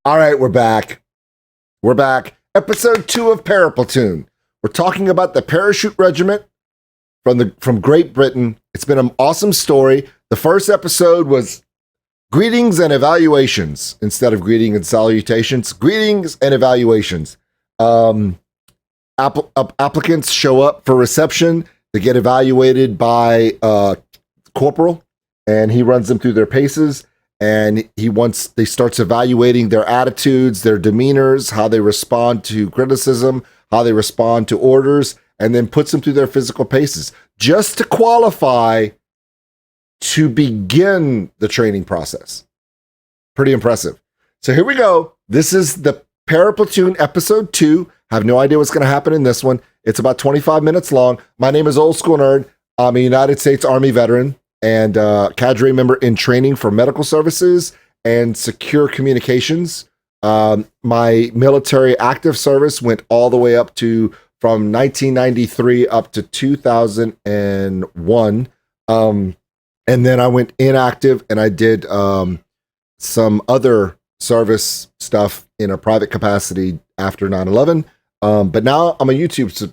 All right, we're back. We're back. Episode 2 of Paraplatoon. We're talking about the Parachute Regiment from Great Britain. It's been an awesome story. The first episode was greetings and evaluations instead of greeting and salutations. Greetings and evaluations. Applicants show up for reception. They get evaluated by Corporal, and he runs them through their paces. And they starts evaluating their attitudes, their demeanors, how they respond to criticism, how they respond to orders, and then puts them through their physical paces just to qualify to begin the training process. Pretty impressive. So here we go. This is the Paraplatoon episode 2. I have no idea what's going to happen in this one. It's about 25 minutes long. My name is Old School Nerd. I'm a United States Army veteran and cadre member in training for medical services and secure communications. My military active service went all the way up to from 1993 up to 2001. And then I went inactive and I did some other service stuff in a private capacity after 9/11. But now I'm a YouTube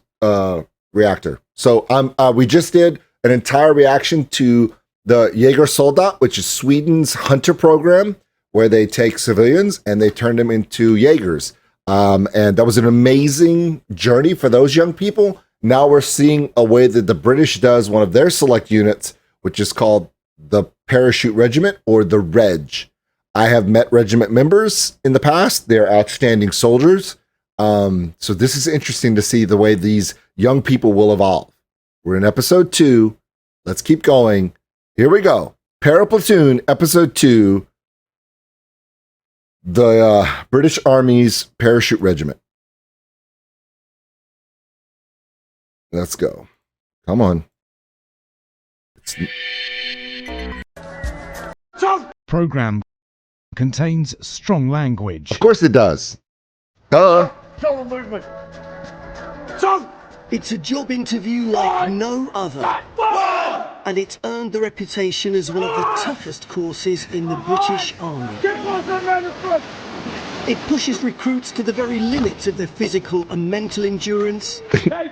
reactor. So we just did an entire reaction to the Jägarsoldat, which is Sweden's hunter program, where they take civilians and they turn them into Jaegers. And that was an amazing journey for those young people. Now we're seeing a way that the British does one of their select units, which is called the Parachute Regiment or the Reg. I have met regiment members in the past. They're outstanding soldiers. So this is interesting to see the way these young people will evolve. We're in episode 2. Let's keep going. Here we go. Paraplatoon episode 2. The British Army's Parachute Regiment. Let's go. Come on. Program contains strong language. Of course it does. Duh. Shoulder movement. It's a job interview like no other, and it's earned the reputation as one of the toughest courses in the British Army. It pushes recruits to the very limits of their physical and mental endurance.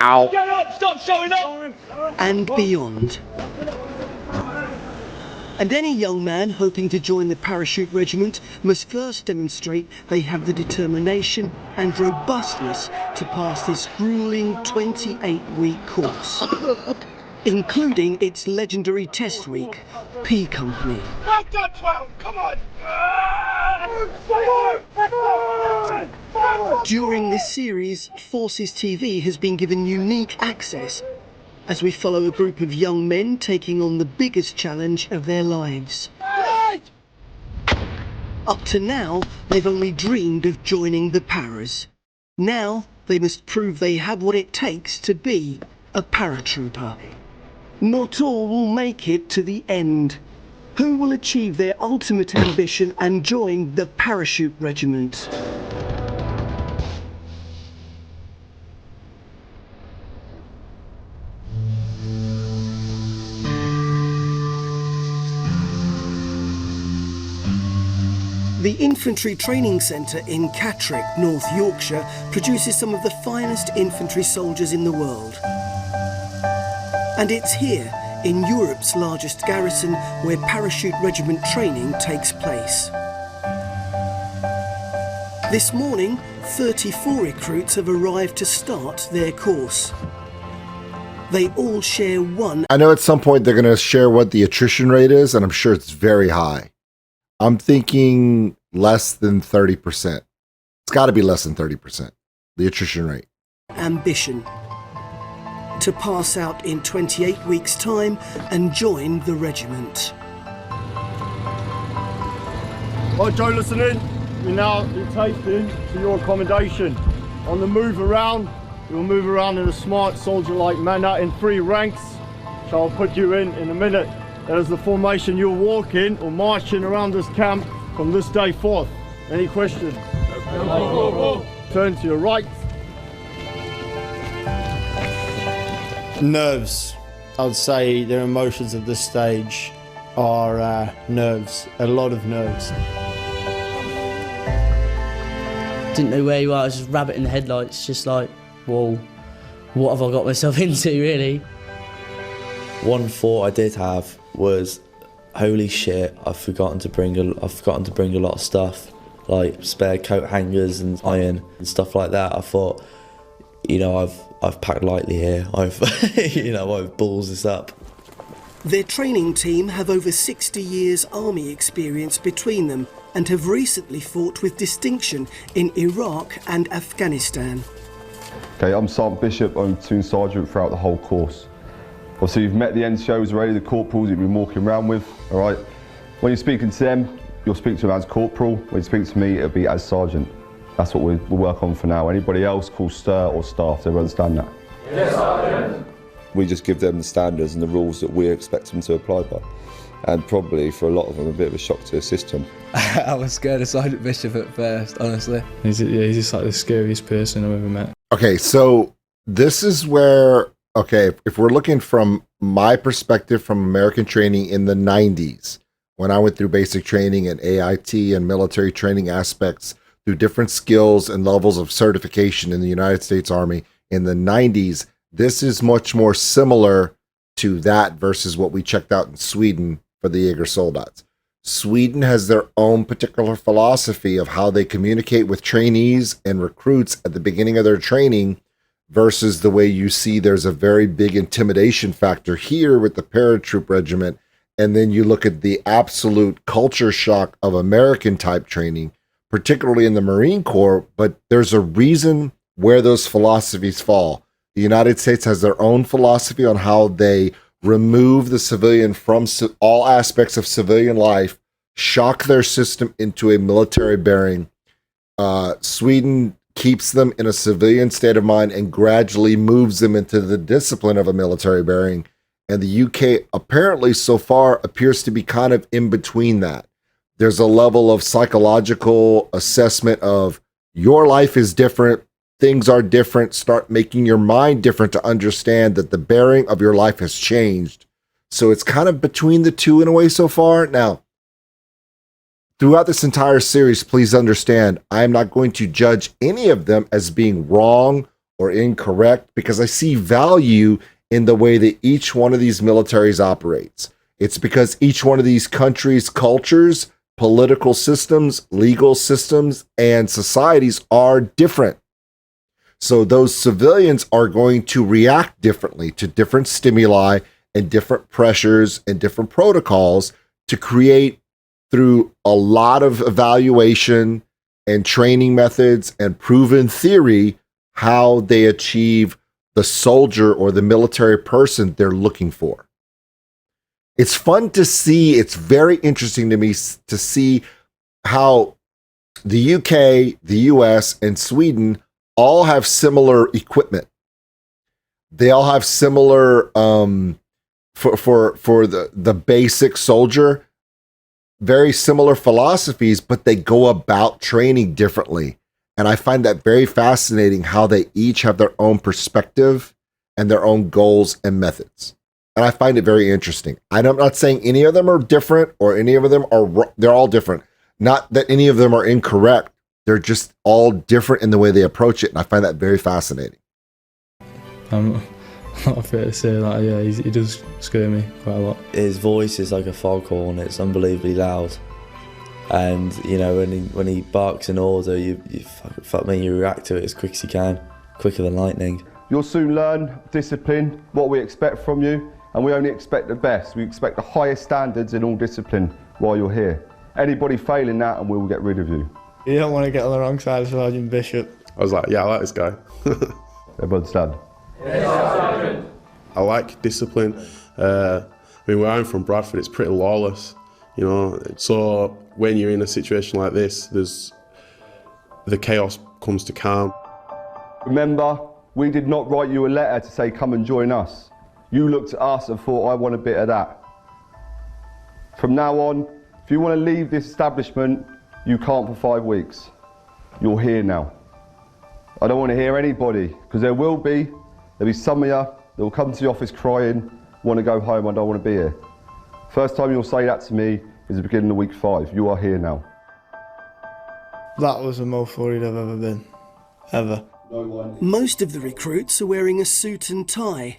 Ow. Get up! Stop showing up! And beyond. And any young man hoping to join the Parachute Regiment must first demonstrate they have the determination and robustness to pass this grueling 28-week course, including its legendary test week, P Company. Well done, 12! Come on! During this series, Forces TV has been given unique access as we follow a group of young men taking on the biggest challenge of their lives. Up to now, they've only dreamed of joining the Paras. Now, they must prove they have what it takes to be a paratrooper. Not all will make it to the end. Who will achieve their ultimate ambition and join the Parachute Regiment? The Infantry Training Centre in Catterick, North Yorkshire, produces some of the finest infantry soldiers in the world. And it's here, in Europe's largest garrison, where Parachute Regiment training takes place. This morning, 34 recruits have arrived to start their course. They all share one. I know at some point they're going to share what the attrition rate is, and I'm sure it's very high. I'm thinking less than 30%. It's got to be less than 30%, the attrition rate. Ambition. To pass out in 28 weeks' time and join the regiment. Right, Joe, listen in. We're now taken to your accommodation. On the move around, you'll move around in a smart soldier-like manner in 3 ranks, which I'll put you in a minute. That is the formation you'll walk in or march in around this camp from this day forth. Any questions? Turn to your right. Nerves. I would say their emotions at this stage are nerves, a lot of nerves. Didn't know where you are, I was just rabbit in the headlights, just like, whoa, what have I got myself into, really? One thought I did have was, holy shit, I've forgotten to bring a lot of stuff, like spare coat hangers and iron and stuff like that. I thought, you know, I've packed lightly here. I've balls this up. Their training team have over 60 years army experience between them and have recently fought with distinction in Iraq and Afghanistan. Okay, I'm Sergeant Bishop, I'm platoon sergeant throughout the whole course. Obviously you've met the NCOs already, the corporals you've been walking around with, all right? When you're speaking to them, you'll speak to them as corporal. When you speak to me, it'll be as sergeant. That's what we'll work on for now. Anybody else call stir or staff, they understand that? Yes, sergeant. We just give them the standards and the rules that we expect them to apply by. And probably for a lot of them a bit of a shock to the system. I was scared of Sergeant Bishop at first, honestly. He's just like the scariest person I've ever met. Okay, so this is where, okay, if we're looking from my perspective from American training in the 90s, when I went through basic training and AIT and military training aspects through different skills and levels of certification in the United States Army in the 90s, this is much more similar to that versus what we checked out in Sweden for the Jägarsoldat. Sweden has their own particular philosophy of how they communicate with trainees and recruits at the beginning of their training versus the way you see there's a very big intimidation factor here with the Parachute Regiment. And then you look at the absolute culture shock of American type training, particularly in the Marine Corps, but there's a reason where those philosophies fall. The United States has their own philosophy on how they remove the civilian from all aspects of civilian life, shock their system into a military bearing. Sweden keeps them in a civilian state of mind and gradually moves them into the discipline of a military bearing. And the UK apparently so far appears to be kind of in between that. There's a level of psychological assessment of your life is different, things are different, start making your mind different to understand that the bearing of your life has changed. So it's kind of between the two in a way so far. Now, throughout this entire series, please understand, I am not going to judge any of them as being wrong or incorrect because I see value in the way that each one of these militaries operates. It's because each one of these countries' cultures, political systems, legal systems, and societies are different. So those civilians are going to react differently to different stimuli and different pressures and different protocols to create, through a lot of evaluation and training methods and proven theory, how they achieve the soldier or the military person they're looking for. It's fun to see. It's very interesting to me to see how the UK, the US, and Sweden all have similar equipment. They all have similar for the basic soldier, very similar philosophies, but they go about training differently. And I find that very fascinating how they each have their own perspective and their own goals and methods. And I find it very interesting. I'm not saying any of them are different or any of them are, they're all different. Not that any of them are incorrect. They're just all different in the way they approach it. And I find that very fascinating. I'm not afraid to say that, yeah, he does scare me quite a lot. His voice is like a foghorn, it's unbelievably loud. And, you know, when he barks an order, you react to it as quick as you can, quicker than lightning. You'll soon learn discipline, what we expect from you, and we only expect the best. We expect the highest standards in all discipline while you're here. Anybody failing that and we will get rid of you. You don't want to get on the wrong side of Sergeant Bishop. I was like, yeah, I like this guy. Everyone stand. Yes, sergeant. I like discipline. I mean, where I'm from, Bradford, it's pretty lawless, you know. So when you're in a situation like this, the chaos comes to calm. Remember, we did not write you a letter to say come and join us. You looked at us and thought, I want a bit of that. From now on, if you want to leave this establishment, you can't for 5 weeks. You're here now. I don't want to hear anybody, because there'll be some of you that will come to the office crying, want to go home, I don't want to be here. First time you'll say that to me is the beginning of week 5. You are here now. That was the most worried I've ever been. Ever. Most of the recruits are wearing a suit and tie,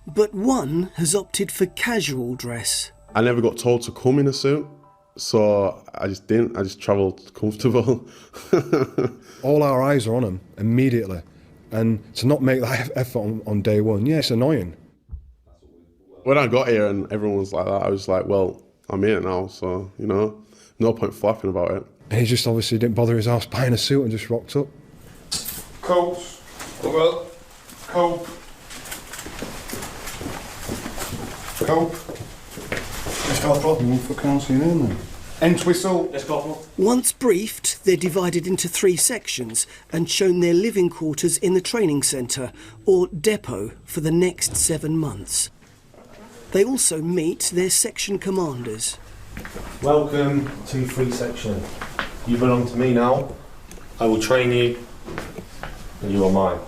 but one has opted for casual dress. I never got told to come in a suit, so I just didn't. I just travelled comfortable. All our eyes are on them immediately, and to not make that effort on day one, yeah, it's annoying. When I got here and everyone was like that, I was like, well, I'm here now, so, you know, no point flapping about it. And he just obviously didn't bother his house buying a suit and just rocked up. Coats. Well, coat. Coat. Let's go for one for counselling in then. End whistle. Let's go. Once briefed, they're divided into 3 sections and shown their living quarters in the training centre, or depot, for the next 7 months. They also meet their section commanders. Welcome to 3 Section. You belong to me now. I will train you, and you are mine.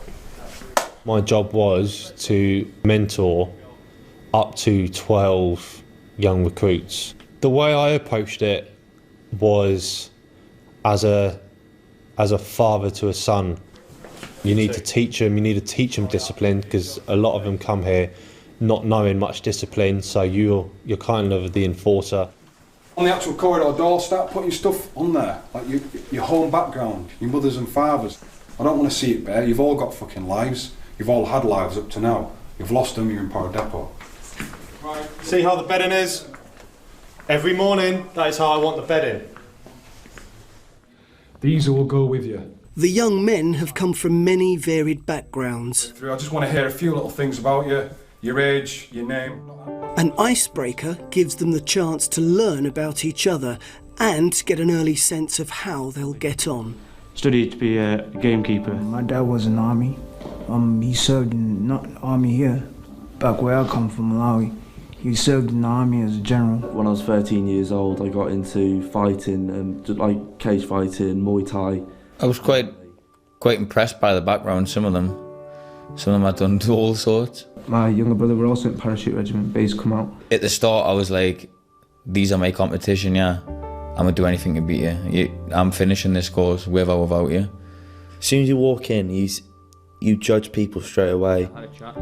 My job was to mentor up to 12 young recruits. The way I approached it was as a father to a son. You need to teach them. You need to teach them discipline, because a lot of them come here not knowing much discipline. So you're kind of the enforcer. On the actual corridor door, start putting stuff on there, like your home background, your mothers and fathers. I don't want to see it bare. You've all got fucking lives. You've all had lives up to now. You've lost them. You're in Para Depot. Right. See how the bedding is? Every morning, that is how I want the bedding. These all go with you. The young men have come from many varied backgrounds. I just want to hear a few little things about you, your age, your name. An icebreaker gives them the chance to learn about each other and get an early sense of how they'll get on. Studied to be a gamekeeper. My dad was in the army. He served in not army here, back where I come from, Malawi. He served in the army as a general. When I was 13 years old, I got into fighting, like cage fighting, Muay Thai. I was quite impressed by the background. Some of them had done all sorts. My younger brother were also in Parachute Regiment, base come out. At the start, I was like, these are my competition, yeah. I'm gonna do anything to beat you. I'm finishing this course with or without you. As soon as you walk in, you judge people straight away.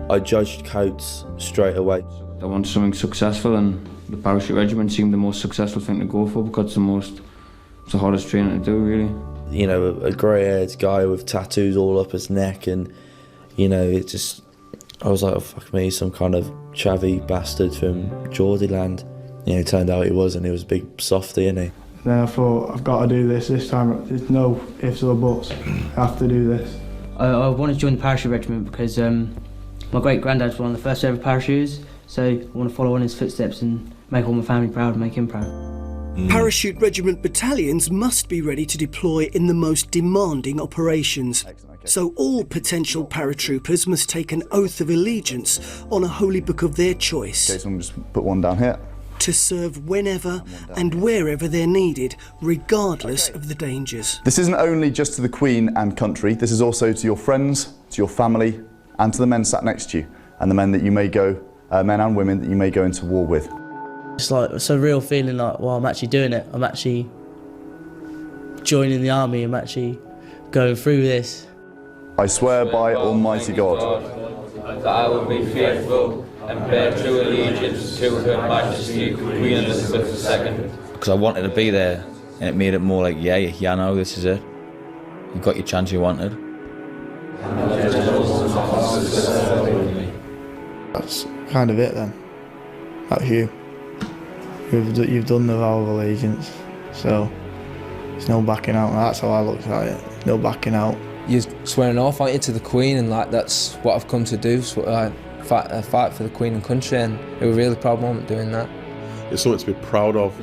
I judged Coates straight away. I wanted something successful, and the Parachute Regiment seemed the most successful thing to go for, because it's the hardest training to do, really. You know, a grey-haired guy with tattoos all up his neck, and, you know, I was like, oh, fuck me, some kind of chavvy bastard from Geordieland. You know, it turned out he wasn't. He was a big softy, innit? Then I thought, I've got to do this time. There's no ifs or buts. I have to do this. I wanted to join the Parachute Regiment because my great-granddad was one of the first ever parachuters, so I want to follow in his footsteps and make all my family proud and make him proud. Parachute Regiment battalions must be ready to deploy in the most demanding operations. So all potential paratroopers must take an oath of allegiance on a holy book of their choice. Okay, so I'm just put one down here. To serve whenever and wherever they're needed, regardless of the dangers. This isn't only just to the Queen and country, this is also to your friends, to your family, and to the men sat next to you, and the men that you may go, men and women that you may go into war with. It's like, it's a real feeling like, well, I'm actually doing it. I'm actually joining the army. I'm actually going through this. I swear by Almighty God that I will be faithful and bear true allegiance to Her Majesty Queen Elizabeth II. Because I wanted to be there, and it made it more like, yeah, no, this is it. You got your chance you wanted. That's kind of it then. That's you. You've done the vow of allegiance, so there's no backing out. That's how I looked at it. No backing out. You're swearing off, aren't you, to the Queen, and like that's what I've come to do. So, fight for the Queen and country, and it was a really proud moment doing that. It's something to be proud of.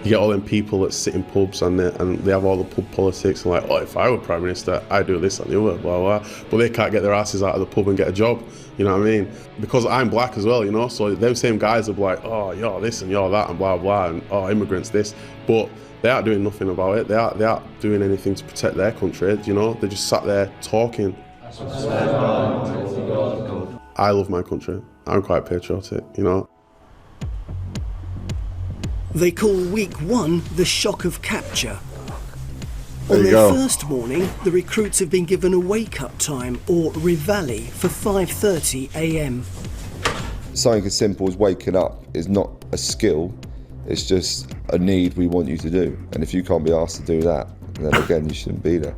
You get all them people that sit in pubs and they have all the pub politics and like, oh, if I were Prime Minister, I'd do this and the other, blah, blah. But they can't get their asses out of the pub and get a job, you know what I mean? Because I'm black as well, you know, so them same guys are like, oh, you're this and you're that and blah, blah, and oh, immigrants this. But they aren't doing nothing about it. They aren't doing anything to protect their country, you know? They just sat there talking. I love my country. I'm quite patriotic, you know? They call week 1 the shock of capture, There On you their go. first morning, the recruits have been given a wake-up time, or reveille, for 5:30 a.m. Something as simple as waking up is not a skill, it's just a need we want you to do. And if you can't be asked to do that, then again, you shouldn't be there.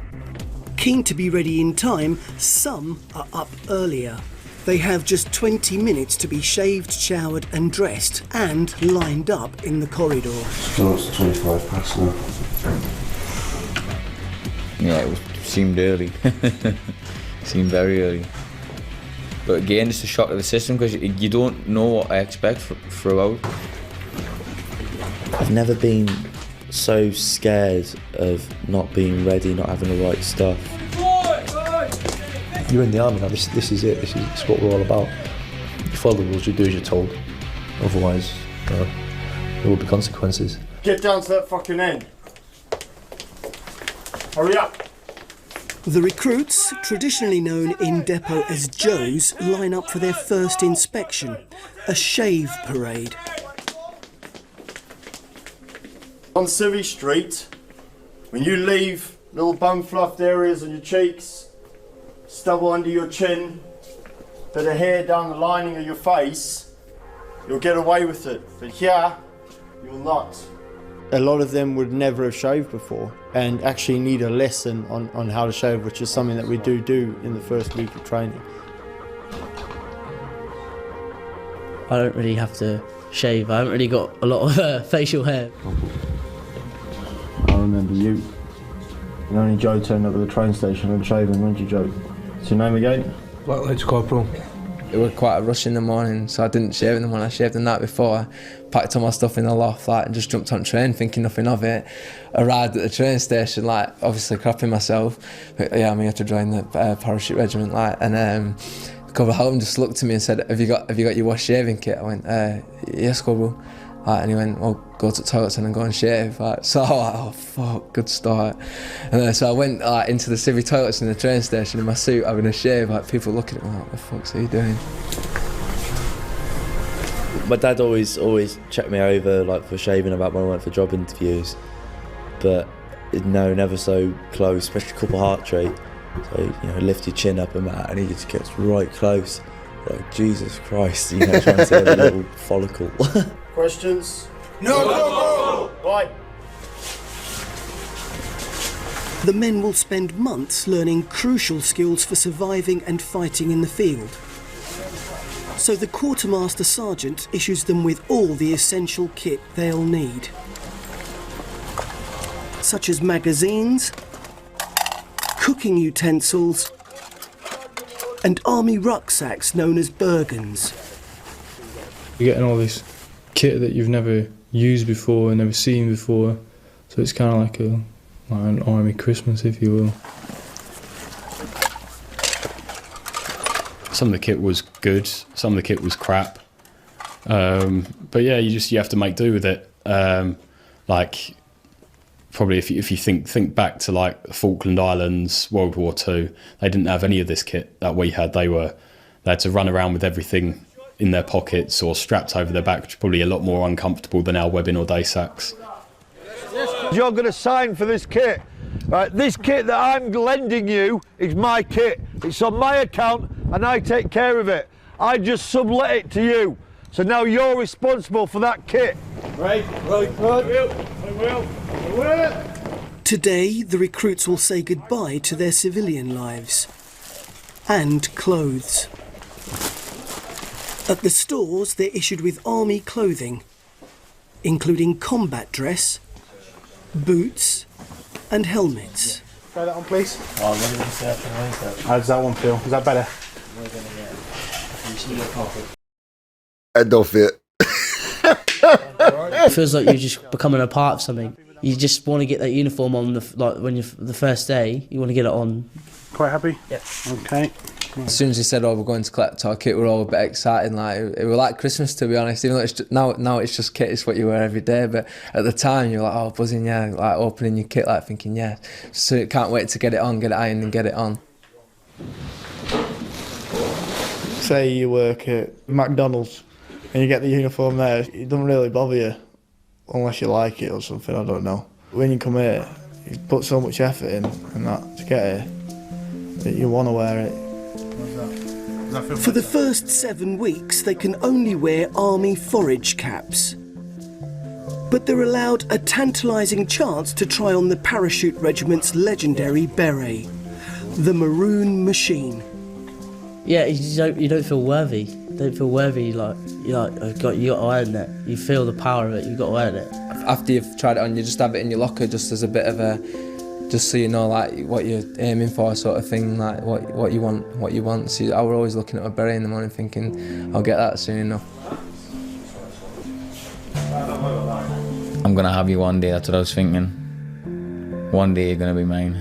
Keen to be ready in time, some are up earlier. They have just 20 minutes to be shaved, showered and dressed, and lined up in the corridor. So it's 25 past now. Yeah, seemed early. Seemed very early. But again, it's a shock to the system because you don't know what I expect throughout. I've never been so scared of not being ready, not having the right stuff. You're in the army now, this is it, this is what we're all about. You follow the rules, you do as you're told. Otherwise, there will be consequences. Get down to that fucking end. Hurry up. The recruits, traditionally known in depot as Joes, line up for their first inspection, a shave parade. On Civvy Street, when you leave little bum fluffed areas on your cheeks, stubble under your chin, bit of hair down the lining of your face, you'll get away with it. But here, you'll not. A lot of them would never have shaved before and actually need a lesson on how to shave, which is something that we do in the first week of training. I don't really have to shave. I haven't really got a lot of facial hair. I remember you. And only Joe turned up at the train station and shaving, weren't you, Joe? What's your name again? Blackledge Corporal. It was quite a rush in the morning, so I didn't shave in the morning. I shaved the night before. I packed all my stuff in the loft, and just jumped on train, thinking nothing of it. Arrived at the train station, obviously crapping myself. But, yeah, I'm here to join the Parachute Regiment, and come home, just looked at me and said, "Have you got your wash shaving kit?" I went, "Yes, Corporal." And he went, "Well, go to the toilet and go and shave." So I was like, "Oh fuck, good start." And then so I went into the civvy toilets in the train station in my suit, having a shave. People looking at me like, "What the fuck's he doing?" My dad always checked me over for shaving about when I went for job interviews, but no, never so close, especially a couple heart rate. So lift your chin up and that, and he just gets right close. Like Jesus Christ, trying to see a little follicle. Questions? No! Right. The men will spend months learning crucial skills for surviving and fighting in the field. So the quartermaster sergeant issues them with all the essential kit they'll need, such as magazines, cooking utensils, and army rucksacks known as Bergens. You're getting all this kit that you've never used before and never seen before, so it's kind of like an army Christmas, if you will. Some of the kit was good, some of the kit was crap, but yeah, you have to make do with it. Probably if you think back to the Falkland Islands, World War II, they didn't have any of this kit that we had. They had to run around with everything in their pockets or strapped over their back, which is probably a lot more uncomfortable than our webbing or day sacks. You're going to sign for this kit. Right, this kit that I'm lending you is my kit. It's on my account and I take care of it. I just sublet it to you. So now you're responsible for that kit. Right, I will. Today, the recruits will say goodbye to their civilian lives and clothes. At the stores, they're issued with army clothing, including combat dress, boots, and helmets. Try that on, please. How does that one feel? Is that better? That don't fit. It feels like you're just becoming a part of something. You just want to get that uniform on when you're the first day. You want to get it on. Quite happy? Yeah. Okay. As soon as he said, "Oh, we're going to collect our kit," we're all a bit excited. It was like Christmas, to be honest. Even though it's just, now it's just kit, it's what you wear every day. But at the time, you're like, "Oh, buzzing, yeah!" Opening your kit, thinking, "Yeah." So you can't wait to get it on, get it ironed, and get it on. Say you work at McDonald's and you get the uniform there, it doesn't really bother you unless you like it or something. I don't know. When you come here, you've put so much effort in and that to get here that you want to wear it. For the first 7 weeks, they can only wear army forage caps. But they're allowed a tantalising chance to try on the Parachute Regiment's legendary beret, the Maroon Machine. Yeah, you don't feel worthy. You don't feel worthy, you got to earn it. You feel the power of it, you've got to earn it. After you've tried it on, you just have it in your locker just as a bit of a, just so you know like what you're aiming for sort of thing, like what you want. So I was always looking at my beret in the morning thinking, I'll get that soon enough. I'm gonna have you one day, that's what I was thinking. One day you're gonna be mine.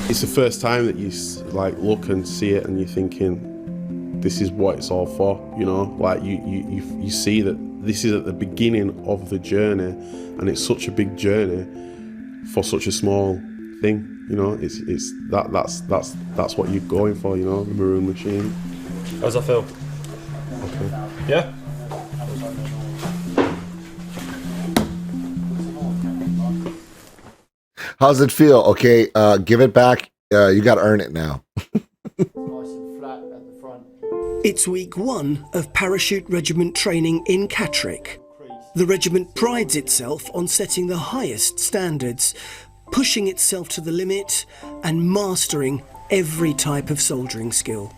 It's the first time that you like look and see it and you're thinking, this is what it's all for, you know? Like you see that this is at the beginning of the journey, and it's such a big journey for such a small thing, you know? That's what you're going for, you know, the Maroon Machine. How's that feel? Okay. Yeah? How's it feel? Okay, give it back. You got to earn it now. It's week 1 of Parachute Regiment training in Catterick. The regiment prides itself on setting the highest standards, pushing itself to the limit and mastering every type of soldiering skill.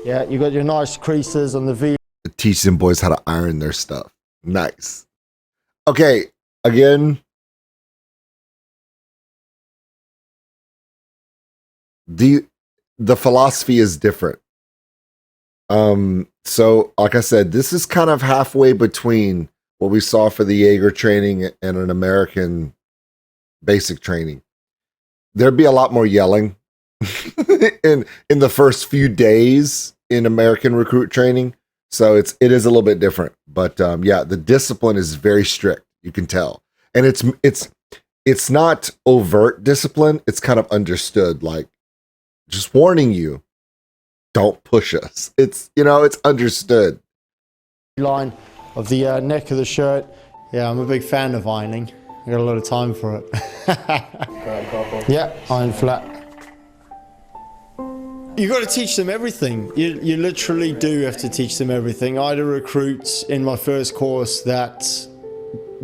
Yeah, you got your nice creases on the V. Teach them boys how to iron their stuff. Nice. Okay, again. The philosophy is different. So like I said, this is kind of halfway between what we saw for the Jaeger training and an American basic training. There'd be a lot more yelling in the first few days in American recruit training. So it is a little bit different, but yeah, the discipline is very strict. You can tell, and it's not overt discipline. It's kind of understood, like just warning you, don't push us. It's, you know, it's understood. Line of the neck of the shirt. Yeah, I'm a big fan of ironing. I got a lot of time for it. Yeah, iron flat. You got to teach them everything. You literally do have to teach them everything. I had a recruit in my first course that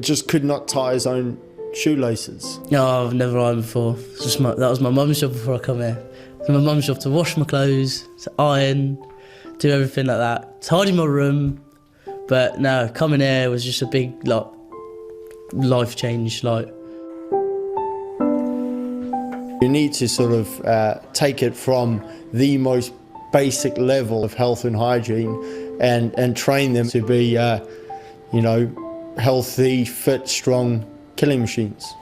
just could not tie his own shoelaces. No, I've never ironed before. That was my mum's job before I come here. It was my mum's job to wash my clothes, to iron, do everything like that. Tidy my room. But no, coming here was just a big life change. You need to sort of take it from the most basic level of health and hygiene and train them to be, you know, healthy, fit, strong killing machines.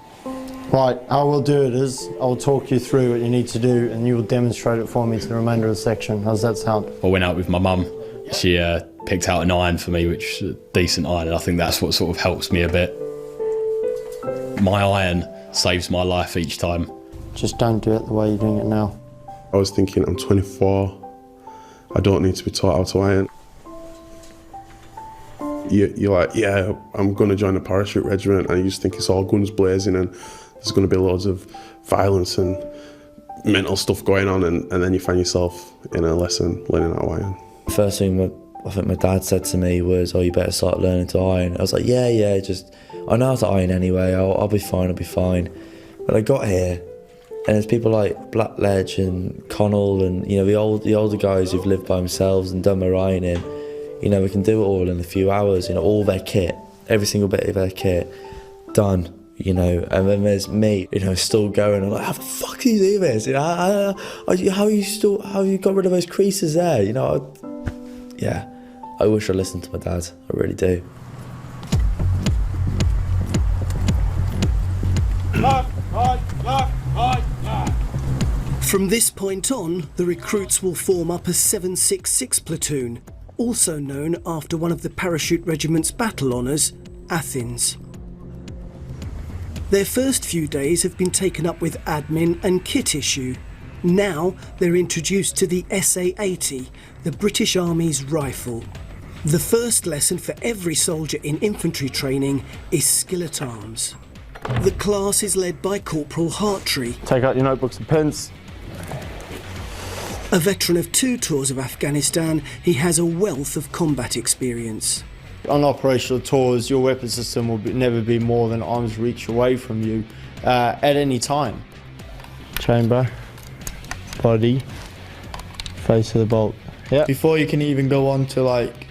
Right, how we'll do it is I'll talk you through what you need to do and you will demonstrate it for me to the remainder of the section. How's that sound? I went out with my mum. She picked out an iron for me, which is a decent iron, and I think that's what sort of helps me a bit. My iron saves my life each time. Just don't do it the way you're doing it now. I was thinking, I'm 24, I don't need to be taught how to iron. You're like, yeah, I'm going to join the Parachute Regiment, and you just think it's all guns blazing and there's going to be loads of violence and mental stuff going on, and then you find yourself in a lesson learning how to iron. The first thing I think my dad said to me was, oh, you better start learning to iron. I was like, yeah, just, I know how to iron anyway, I'll be fine. But I got here, and there's people like Blackledge and Connell and, you know, the older guys who've lived by themselves and done their ironing. You know, we can do it all in a few hours, you know, all their kit, every single bit of their kit, done, you know. And then there's me, you know, still going. I'm like, how the fuck do you do this? You know, how you got rid of those creases there? You know, yeah, I wish I listened to my dad, I really do. From this point on, the recruits will form up a 766 platoon, also known after one of the Parachute Regiment's battle honours, Athens. Their first few days have been taken up with admin and kit issue. Now they're introduced to the SA-80, the British Army's rifle. The first lesson for every soldier in infantry training is skill at arms. The class is led by Corporal Hartree. Take out your notebooks and pens. A veteran of 2 tours of Afghanistan, he has a wealth of combat experience. On operational tours, your weapon system will never be more than arm's reach away from you at any time. Chamber, body, face of the bolt. Yeah. Before you can even go on to like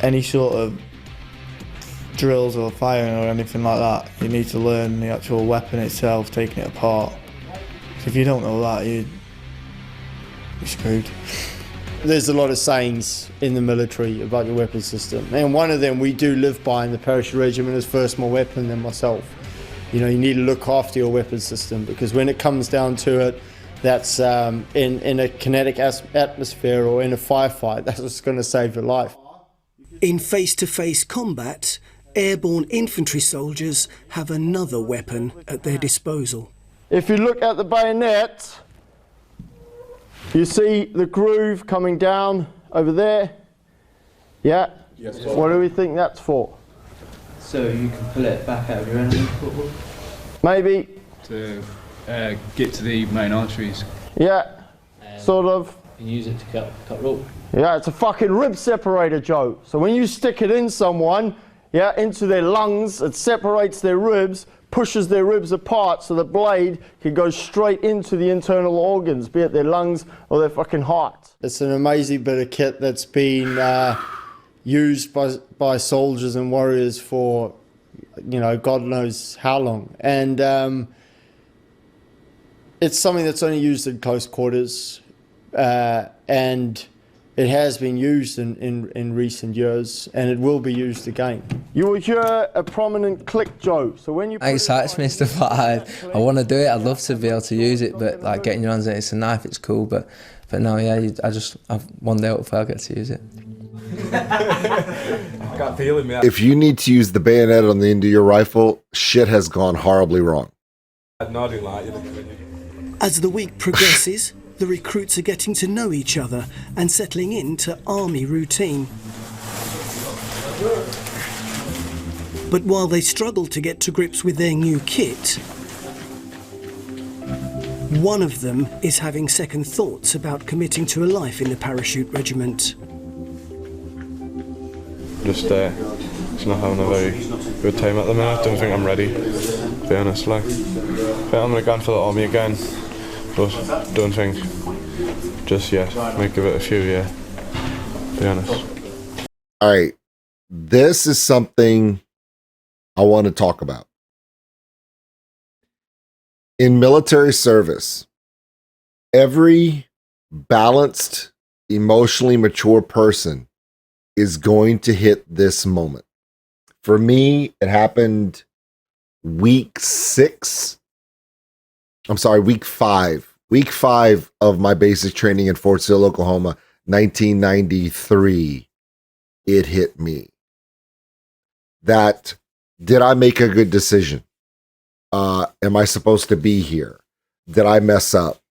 any sort of drills or firing or anything like that, you need to learn the actual weapon itself, taking it apart. So if you don't know that, you're screwed. There's a lot of sayings in the military about your weapon system, and one of them we do live by in the Parachute Regiment is first my weapon, then myself. You know, you need to look after your weapon system, because when it comes down to it, that's in a kinetic atmosphere or in a firefight, that's what's going to save your life. In face-to-face combat, airborne infantry soldiers have another weapon at their disposal. If you look at the bayonet, you see the groove coming down over there. Yeah? Yes, sir. What do we think that's for? So you can pull it back out of your enemy football? Maybe. To get to the main arteries. Yeah, sort of. And use it to cut rope? Yeah, it's a fucking rib separator, Joe. So when you stick it in someone, yeah, into their lungs, it separates their ribs, pushes their ribs apart so the blade can go straight into the internal organs, be it their lungs or their fucking heart. It's an amazing bit of kit that's been used by soldiers and warriors for, you know, God knows how long. And it's something that's only used in close quarters, and it has been used in recent years, and it will be used again. You will hear a prominent click, Joe. So when you It excites me stuff like that. I want to do it. I'd love to be able to use it, but like getting your hands on it, it's a knife. It's cool, but no, yeah. I've one day hopefully I'll get to use it. I got feeling, man. If you need to use the bayonet on the end of your rifle, shit has gone horribly wrong. As the week progresses, the recruits are getting to know each other and settling into army routine. But while they struggle to get to grips with their new kit, one of them is having second thoughts about committing to a life in the Parachute Regiment. Just not having a very good time at the minute. I don't think I'm ready, to be honest. Like, I'm going to go for the army again, but don't think just yet. Might give it a few, yeah, to be honest. All right, this is something I want to talk about. In military service, every balanced, emotionally mature person is going to hit this moment. For me, it happened week 5. Week 5 of my basic training in Fort Sill, Oklahoma, 1993. It hit me. That, did I make a good decision? Am I supposed to be here? Did I mess up?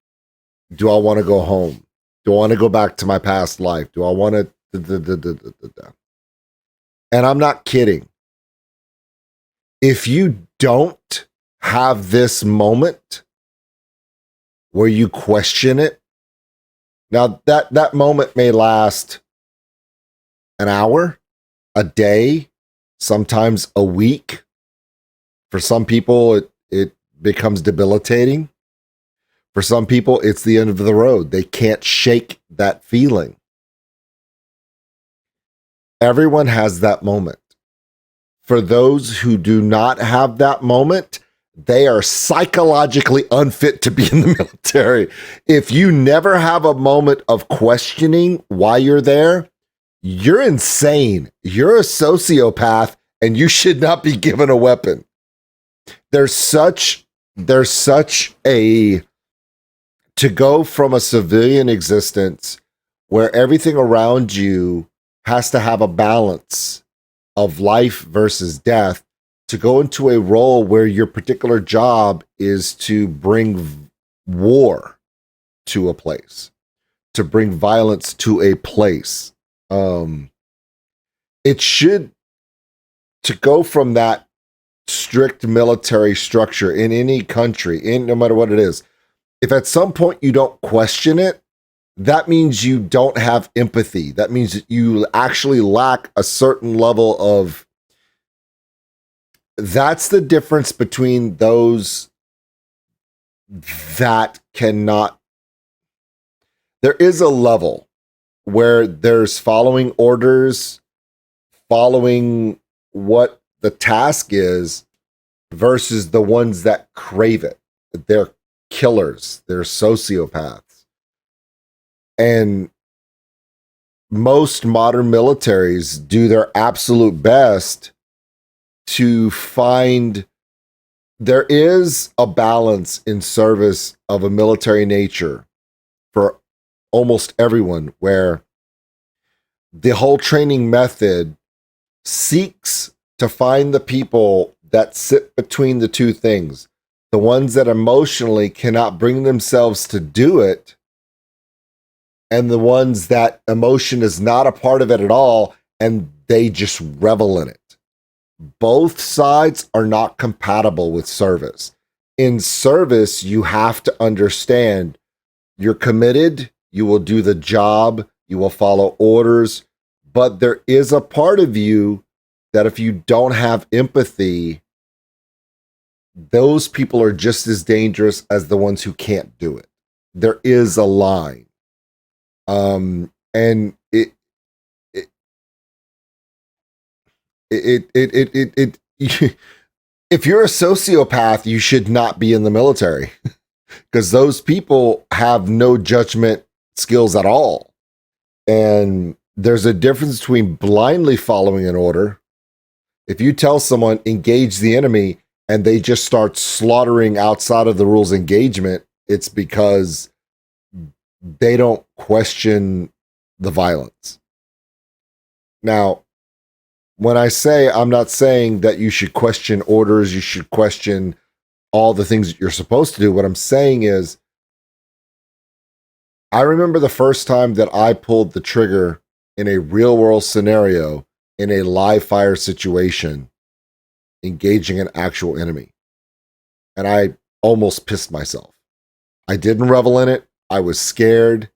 Do I want to go home? Do I want to go back to my past life? Do I want to... And I'm not kidding. If you don't have this moment where you question it, now that moment may last an hour, a day, sometimes a week. For some people, it becomes debilitating. For some people, it's the end of the road. They can't shake that feeling. Everyone has that moment. For those who do not have that moment, they are psychologically unfit to be in the military. If you never have a moment of questioning why you're there, you're insane. You're a sociopath, and you should not be given a weapon. There's such a, to go from a civilian existence where everything around you has to have a balance of life versus death, to go into a role where your particular job is to bring war to a place, to bring violence to a place. it should, to go from that strict military structure in any country, in no matter what it is, if at some point you don't question it, that means you don't have empathy. That means that you actually lack a certain level of. That's the difference between those that cannot. There is a level where there's following orders, following what the task is, versus the ones that crave it. They're killers, they're sociopaths. And most modern militaries do their absolute best to find. There is a balance in service of a military nature for almost everyone, where the whole training method seeks to find the people that sit between the two things, the ones that emotionally cannot bring themselves to do it, and the ones that emotion is not a part of it at all, and they just revel in it. Both sides are not compatible with service. In service, you have to understand you're committed, you will do the job, you will follow orders, but there is a part of you that if you don't have empathy, those people are just as dangerous as the ones who can't do it. There is a line. And if you're a sociopath, you should not be in the military, because those people have no judgment skills at all. And there's a difference between blindly following an order. If you tell someone engage the enemy and they just start slaughtering outside of the rules engagement, it's because they don't question the violence. Now, when I say, I'm not saying that you should question orders, you should question all the things that you're supposed to do. What I'm saying is, I remember the first time that I pulled the trigger in a real world scenario, in a live fire situation, engaging an actual enemy. And I almost pissed myself. I didn't revel in it. I was scared.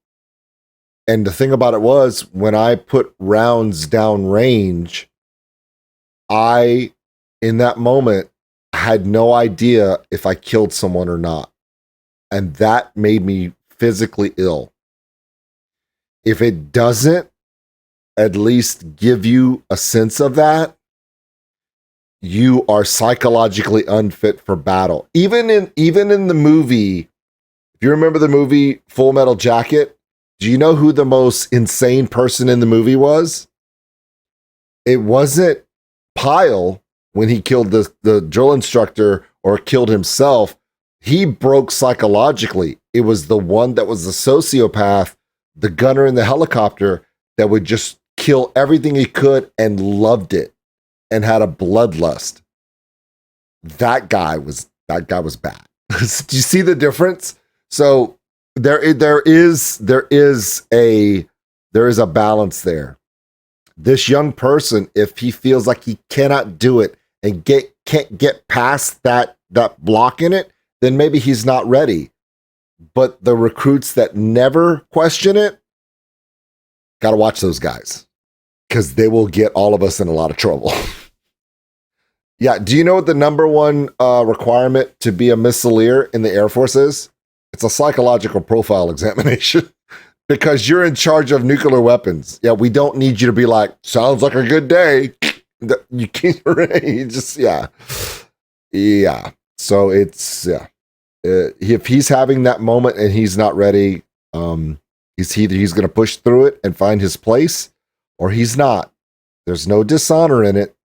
And the thing about it was, when I put rounds down range, I, in that moment, had no idea if I killed someone or not. And that made me physically ill. If it doesn't at least give you a sense of that, you are psychologically unfit for battle. Even in the movie, if you remember the movie Full Metal Jacket, do you know who the most insane person in the movie was? It wasn't Pyle when he killed the drill instructor or killed himself. He broke psychologically. It was the one that was the sociopath, the gunner in the helicopter, that would just kill everything he could and loved it and had a bloodlust. That guy was bad. Do you see the difference? So there is a balance there. This young person, if he feels like he cannot do it and can't get past that block in it, then maybe he's not ready. But the recruits that never question it, got to watch those guys, because they will get all of us in a lot of trouble. Yeah. Do you know what the number one requirement to be a missileer in the Air Force is? It's a psychological profile examination, because you're in charge of nuclear weapons. Yeah. We don't need you to be like, sounds like a good day. You can't, you just, yeah. Yeah. So it's, yeah. If he's having that moment and he's not ready, he's going to push through it and find his place, or he's not. There's no dishonor in it.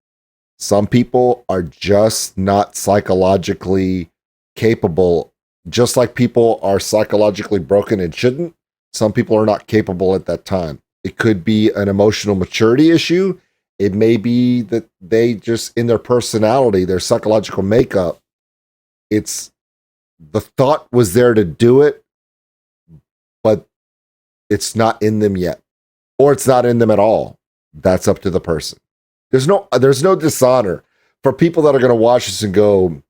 Some people are just not psychologically capable, just like people are psychologically broken and shouldn't. Some people are not capable at that time. It could be an emotional maturity issue. It may be that they just, in their personality, their psychological makeup, it's the thought was there to do it, but it's not in them yet, or it's not in them at all. That's up to the person. There's no dishonor for people that are going to watch this and go,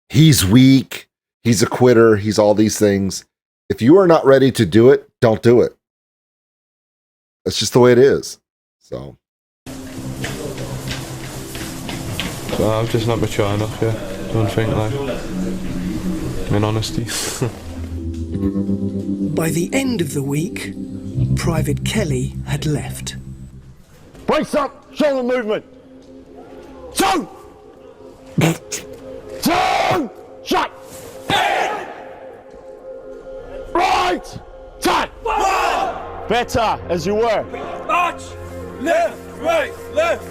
he's weak, he's a quitter, he's all these things. If you are not ready to do it, don't do it. That's just the way it is. So I'm just not mature enough, yeah. Don't think, like, in honesty. By the end of the week, Private Kelly had left. Brace up, shoulder movement. Two. Turn. Shot. Right. Time. Better as you were. March. Left. Right. Left.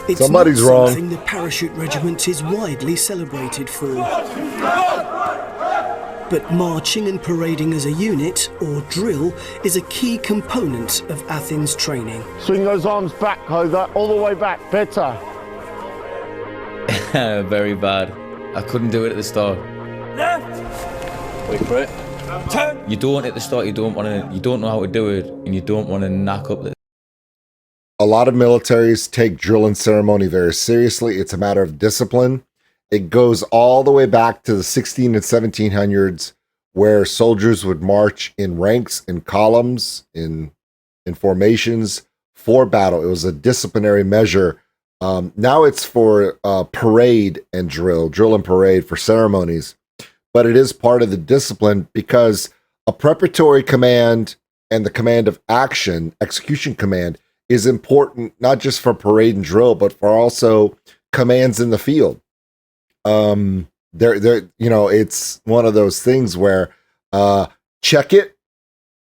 It's Somebody's not wrong. something the Parachute Regiment is widely celebrated for. But marching and parading as a unit, or drill, is a key component of Athens training. Swing those arms back, Hoda, all the way back. Better. Very bad. I couldn't do it at the start. Left. Wait for it. Turn. You don't at the start. You don't know how to do it, and you don't want to knock up the. A lot of militaries take drill and ceremony very seriously. It's a matter of discipline. It goes all the way back to the 16 and 1700s, where soldiers would march in ranks, in columns, in formations for battle. It was a disciplinary measure. Now it's for parade and drill and parade for ceremonies. But it is part of the discipline because a preparatory command and the command of action, execution command, is important not just for parade and drill, but for also commands in the field. It's one of those things where check it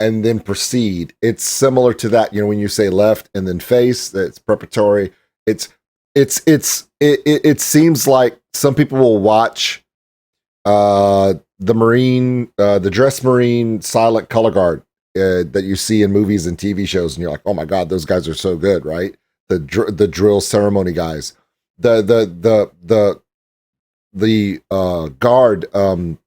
and then proceed. It's similar to that, when you say left and then face, that's preparatory. It seems like some people will watch the dress Marine silent color guard that you see in movies and TV shows, and you're like, oh my God, those guys are so good, right? The drill ceremony guys, the guard, the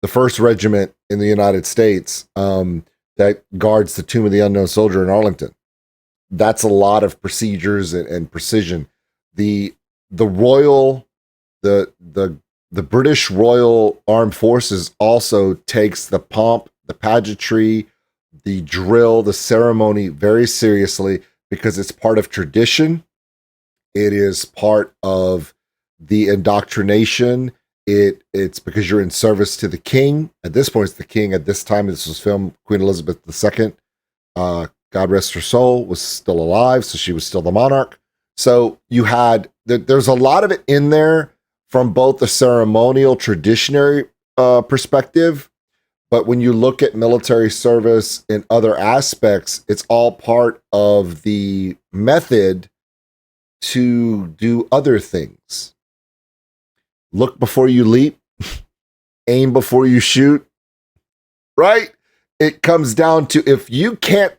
first regiment in the United States that guards the Tomb of the Unknown Soldier in Arlington. That's a lot of procedures and precision. The British Royal Armed Forces also takes the pomp, the pageantry, the drill, the ceremony very seriously because it's part of tradition. It is part of the indoctrination. It's because you're in service to the king. At this point, it's the king. At this time, this was filmed, Queen Elizabeth II, God rest her soul, was still alive, so she was still the monarch. So you had, there's a lot of it in there from both the ceremonial, traditionary perspective, but when you look at military service in other aspects, it's all part of the method to do other things. Look before you leap, aim before you shoot, right? It comes down to if you can't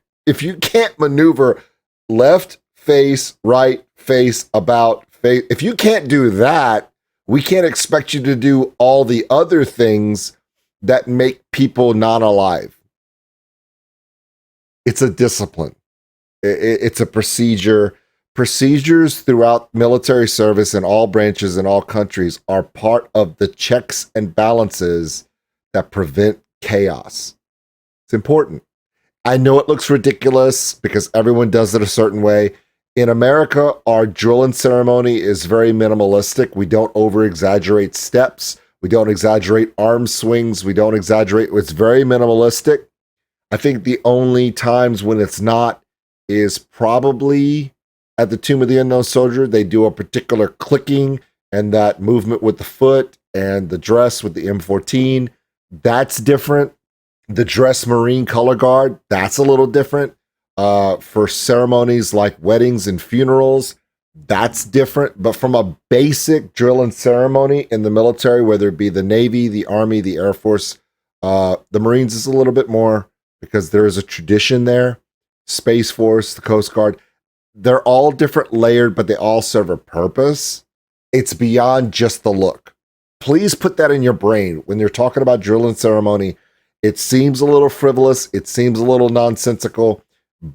maneuver left face, right face, about face, if you can't do that, we can't expect you to do all the other things that make people not alive. It's a discipline. It's a procedure. Procedures throughout military service in all branches in all countries are part of the checks and balances that prevent chaos. It's important. I know it looks ridiculous because everyone does it a certain way. In America, our drill and ceremony is very minimalistic. We don't over-exaggerate steps. We don't exaggerate arm swings. We don't exaggerate. It's very minimalistic. I think the only times when it's not is probably at the Tomb of the Unknown Soldier. They do a particular clicking and that movement with the foot and the dress with the M14. That's different. The dress Marine color guard, that's a little different. For ceremonies like weddings and funerals, that's different. But from a basic drill and ceremony in the military, whether it be the Navy, the Army, the Air Force, the Marines is a little bit more because there is a tradition there. Space Force, the Coast Guard, they're all different layered, but they all serve a purpose. It's beyond just the look. Please put that in your brain when you're talking about drill and ceremony. It seems a little frivolous. It seems a little nonsensical.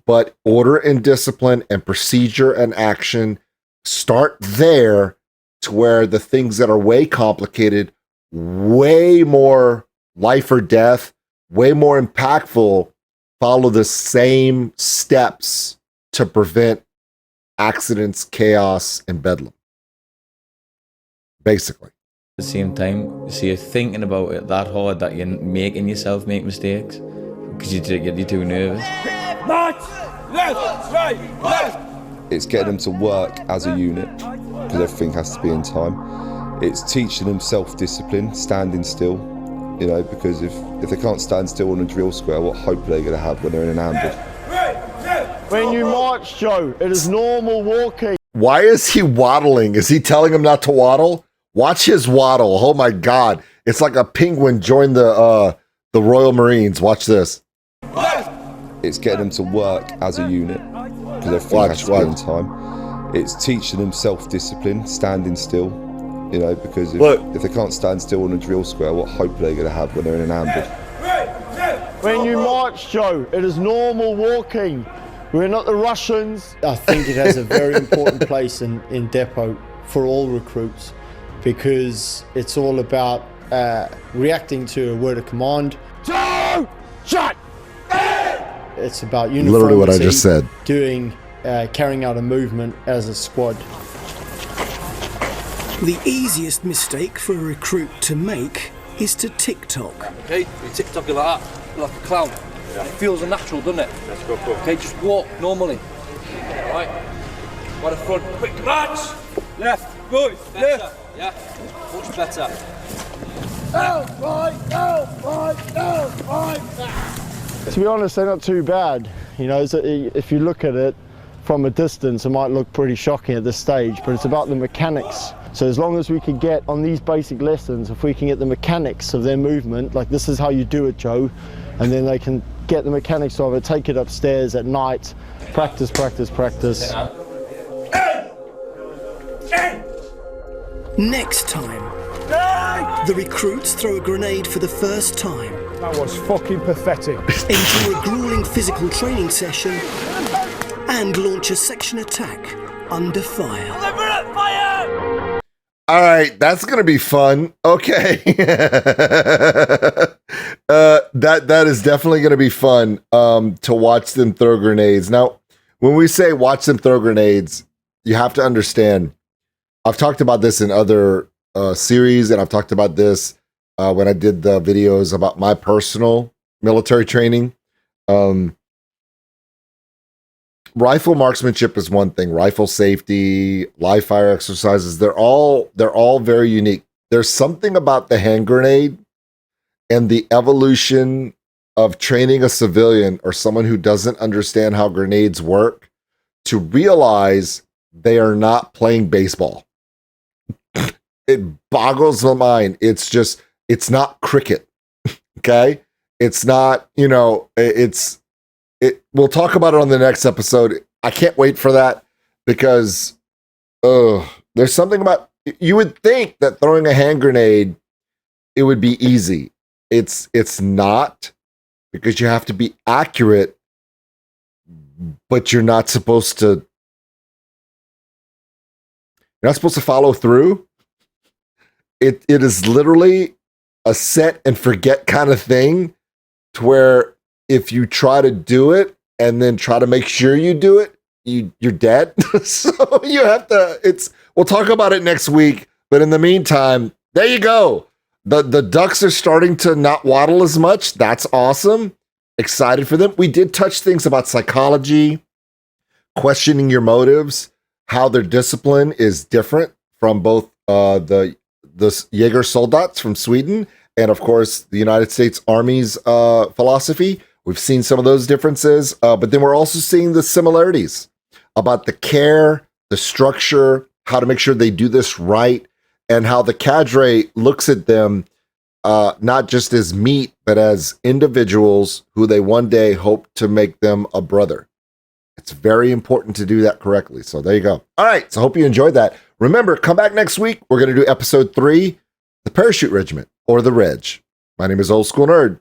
but order and discipline and procedure and action start there, to where the things that are way complicated, way more life or death, way more impactful, follow the same steps to prevent accidents, chaos, and bedlam. Basically. At the same time, so you're thinking about it that hard that you're making yourself make mistakes because you're too nervous. March! Left! Right! Left! It's getting them to work as a unit, because everything has to be in time. It's teaching them self-discipline, standing still, you know, because if they can't stand still on a drill square, what hope are they going to have when they're in an ambush? When you march, Joe, it is normal walking. Why is he waddling? Is he telling him not to waddle? Watch his waddle. Oh my God. It's like a penguin joined the Royal Marines. Watch this. It's getting them to work as a unit, because everything has to be in time. It's teaching them self-discipline, standing still, you know, because if they can't stand still on a drill square, what hope are they going to have when they're in an ambush? When you march, Joe, it is normal walking. We're not the Russians. I think it has a very important place in depot for all recruits, because it's all about reacting to a word of command. Joe! Shut! It's about uniformity, Literally what I just said. Carrying out a movement as a squad. The easiest mistake for a recruit to make is to tick-tock. Okay, you tick-tocking like that, like a clown. Yeah. It feels unnatural, doesn't it? Let's go. Okay, just walk normally. Alright? By the front, quick march! Left, right, left! Yeah, much better. Down, right, down, right, down, right. To be honest, they're not too bad. You know, if you look at it from a distance, it might look pretty shocking at this stage, but it's about the mechanics. So as long as we can get on these basic lessons, if we can get the mechanics of their movement, like this is how you do it, Joe, and then they can get the mechanics of it, take it upstairs at night, practice, practice, practice. Next time, the recruits throw a grenade for the first time. That was fucking pathetic. Enter a grueling physical training session and launch a section attack under fire. Fire! All right, that's gonna be fun. Okay, that is definitely gonna be fun. To watch them throw grenades. Now, when we say watch them throw grenades, you have to understand. I've talked about this in other series, and I've talked about this when I did the videos about my personal military training. Rifle marksmanship is one thing. Rifle safety, live fire exercises, they're all very unique. There's something about the hand grenade and the evolution of training a civilian or someone who doesn't understand how grenades work to realize they are not playing baseball. It boggles my mind. It's not cricket. Okay? It's not, we'll talk about it on the next episode. I can't wait for that because there's something about, you would think that throwing a hand grenade, it would be easy. It's not, because you have to be accurate, but you're not supposed to follow through. It is literally a set and forget kind of thing, to where if you try to do it and then try to make sure you do it, you're dead. So you have to, we'll talk about it next week. But in the meantime, there you go. The ducks are starting to not waddle as much. That's awesome. Excited for them. We did touch things about psychology, questioning your motives, how their discipline is different from both the Jägarsoldat from Sweden and, of course, the United States Army's philosophy. We've seen some of those differences, but then we're also seeing the similarities about the care, the structure, how to make sure they do this right, and how the cadre looks at them not just as meat, but as individuals who they one day hope to make them a brother. It's very important to do that correctly. So there you go. All right. So I hope you enjoyed that. Remember, come back next week. We're going to do episode 3, the Parachute Regiment, or the Reg. My name is Old School Nerd.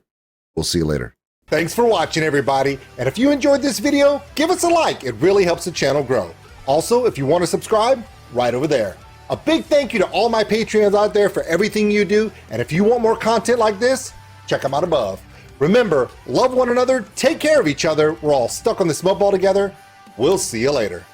We'll see you later. Thanks for watching, everybody. And if you enjoyed this video, give us a like. It really helps the channel grow. Also, if you want to subscribe, right over there. A big thank you to all my Patreons out there for everything you do. And if you want more content like this, check them out above. Remember, love one another, take care of each other. We're all stuck on this mud ball together. We'll see you later.